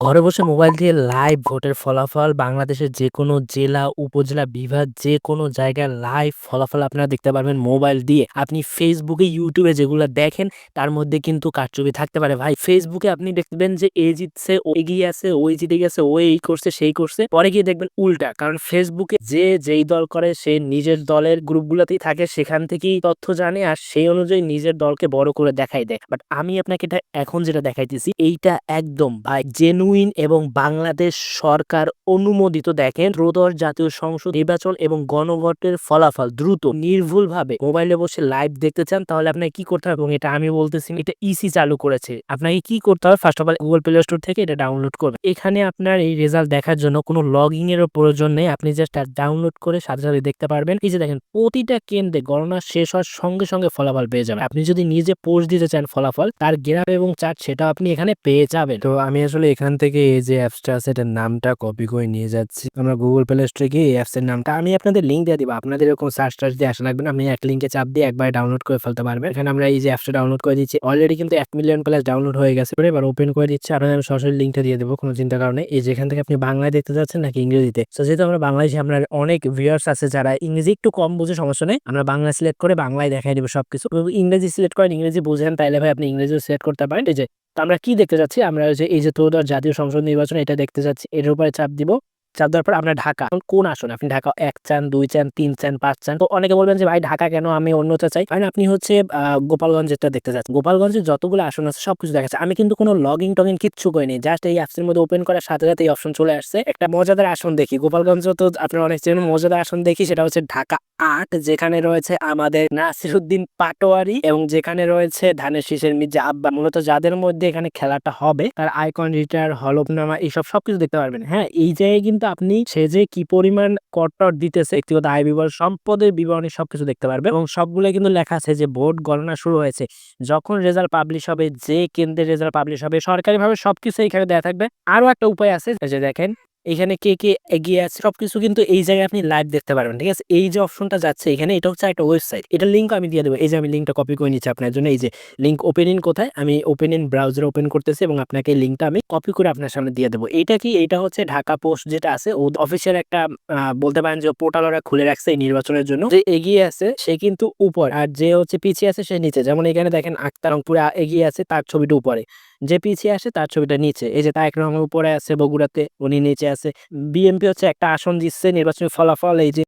ঘরে বসে মোবাইল দিয়ে লাইভ ভোটের ফলাফল বাংলাদেশের যেকোনো জেলা, উপজেলা, বিভাগ যেকোনো জায়গায় লাইভ ফলাফল আপনারা দেখতে পারবেন মোবাইল দিয়ে। আপনি ফেসবুকে, ইউটিউবে যেগুলা দেখেন তার মধ্যে কিন্তু কারচুপি থাকতে পারে ভাই। ফেসবুকে আপনি দেখবেন যে এ জিতছে, ও এগিয়ে আছে, ওই জিতে গেছে, ও এই করছে, সেই করছে। পরে গিয়ে দেখবেন উল্টা। কারণ ফেসবুকে যে যেই দল করে সে নিজের দলের গ্রুপগুলাতেই থাকে, সেখান থেকেই তথ্য জানে আর সেই অনুযায়ী নিজের দলকে বড় করে দেখাই দেয়। বাট আমি আপনাকে এটা এখন যেটা দেখাইতেছি এইটা একদম ভাই জেনুইন এবং বাংলাদেশ সরকার অনুমোদিত। দেখেন ত্রয়োদশ জাতীয় সংসদ নির্বাচন এবং গণভোটের ফলাফল দ্রুত নির্ভুলভাবে মোবাইলে বসে লাইভ দেখতে চান তাহলে আপনাকে কি করতে হবে, এবং এটা আমি বলতেছি এটা ইসি চালু করেছে। আপনাকে কি করতে হবে, first of all Google play store থেকে এটা ডাউনলোড করবেন। এখানে আপনার এই রেজাল্ট দেখার জন্য কোনো লগ ইন এরও প্রয়োজন নেই, আপনি জাস্ট ডাউনলোড করে সাথে সাথে দেখতে পারবেন। এই যে দেখেন প্রতিটা কেন্দ্রে গণনা শেষ হওয়ার সঙ্গে সঙ্গে ফলাফল পেয়ে যাবেন। আপনি যদি নিজে পোস্ট দিতে চান ফলাফল, তার গ্রাফ এবং চার্ট সেটা আপনি এখানে পেয়ে যাবেন। তো আমি আসলে এখান থেকে এই যে অ্যাপসটা আছে এটার নামটা কপি করে নিয়ে যাচ্ছি। আমরা গুগল প্লে স্টোরে গিয়ে এই অ্যাপসের নামটা আমি আপনাদের লিঙ্ক দিয়ে দিব, আপনাদের এরকম সার্চ টার্চ দিয়ে আসা লাগবে না, আপনি এক লিঙ্কে চাপ দিয়ে একবার ডাউনলোড করে ফেলতে পারবেন। এখানে আমরা এই যে অ্যাপসটা ডাউনলোড করে দিচ্ছি, অলরেডি কিন্তু 1 মিলিয়ন প্লাস ডাউনলোড হয়ে গেছে। এবার ওপেন করে দিচ্ছি, আর আমি সরাসরি লিঙ্কটা দিয়ে দেবো, কোনো চিন্তা কারণে। এই যেখান থেকে আপনি বাংলায় দেখতে যাচ্ছেন নাকি ইংরেজিতে, তো যেহেতু আমরা বাংলাদেশে, আমরা অনেক ভিউয়ার্স আছে যারা ইংরেজি একটু কম বুঝে, সমস্যা নেই, আমরা বাংলা সিলেক্ট করে বাংলায় দেখাই দেবো সবকিছু। ইংরেজি সিলেক্ট করেন, ইংরেজি বুঝেন তাইলে ভাই আপনি ইংরেজি সিলেক্ট করতে পারেন। এই যে তো আমরা কি দেখতে যাচ্ছি, আমরা যে এই যে ত্রয়োদশ জাতীয় সংসদ নির্বাচন এটা দেখতে যাচ্ছি, এর উপরে চাপ দিব। চাপ দেওয়ার পর আমরা ঢাকা, কোন আসন আপনি ঢাকা 1 চান, 2 চান, 3 চান, 5 চান। তো অনেকে বলবেন যে ভাই ঢাকা কেন, আমি অন্যটা চাই। কারণ আপনি হচ্ছে গোপালগঞ্জেরটা দেখতে চাচ্ছেন। গোপালগঞ্জের যতগুলো আসন আছে সবকিছু দেখাচ্ছে। আমি কিন্তু কোনো লগইন টগিন কিচ্ছু করিনি, জাস্ট এই অ্যাপসের মধ্যে ওপেন করার সাথে সাথে এই অপশন চলে আসছে। একটা মজাদার আসন দেখি, গোপালগঞ্জ তো আপনারা অনেক চেনেন, মজাদার আসন দেখি সেটা হচ্ছে ঢাকা 8, যেখানে রয়েছে আমাদের নাসিরউদ্দিন পাটোয়ারি এবং যেখানে রয়েছে ধানের শীষের মির্জা আব্বা। মূলত যাদের মধ্যে এখানে খেলাটা হবে তার আইকন, রিটার, হলফনামা এইসব সবকিছু দেখতে পারবেন। হ্যাঁ, এই জায়গায় কিন্তু আপনি সে যে কি পরিমাণ কর দিতেছে, ব্যক্তিগত আয় বিবরণ, সম্পদের বিবরণী সবকিছু দেখতে পারবেন। এবং সবগুলো কিন্তু লেখা আছে যে ভোট গণনা শুরু হয়েছে, যখন রেজাল্ট পাবলিশ হবে, যে কেন্দ্রের রেজাল্ট পাবলিশ হবে, সরকারিভাবে সবকিছু এখানে দেওয়া থাকবে। আরো একটা উপায় আছে, যে দেখেন এখানে কে কে এগিয়ে আছে সবকিছু কিন্তু এই জায়গায় আপনি লাইভ দেখতে পারবেন। ঠিক আছে, এই যে অপশনটা যাচ্ছে এখানে, এটা হচ্ছে একটা ওয়েবসাইট, এটার লিঙ্ক আমি দিয়ে দেবো। এই যে আমি লিঙ্কটা কপি করে নিচ্ছি আপনার জন্য। এই যে লিঙ্ক ওপেন ইন কোথায়, আমি ওপেন ইন ব্রাউজার ওপেন করতেছি এবং আপনাকে লিঙ্কটা আমি কপি করে আপনার সামনে দিয়ে দেবো। এইটা কি, এটা হচ্ছে ঢাকা পোস্ট যেটা আছে ও অফিসিয়াল একটা বলতে পারেন যে পোর্টাল ওরা খুলে রাখছে এই নির্বাচনের জন্য। যে এগিয়ে আছে সে কিন্তু উপর, আর যে হচ্ছে পিছিয়ে আছে সে নিচে। যেমন এখানে দেখেন আক্তার রংপুরে এগিয়ে আছে, তার ছবিটা উপরে, যে পিছিয়ে আসে তার ছবিটা নিচে। এই যে তারেক রহমান উপরে আছে বগুড়াতে, উনি নিচে আছে। বিএনপি হচ্ছে একটা আসন দিচ্ছে, নির্বাচনী ফলাফল এই যে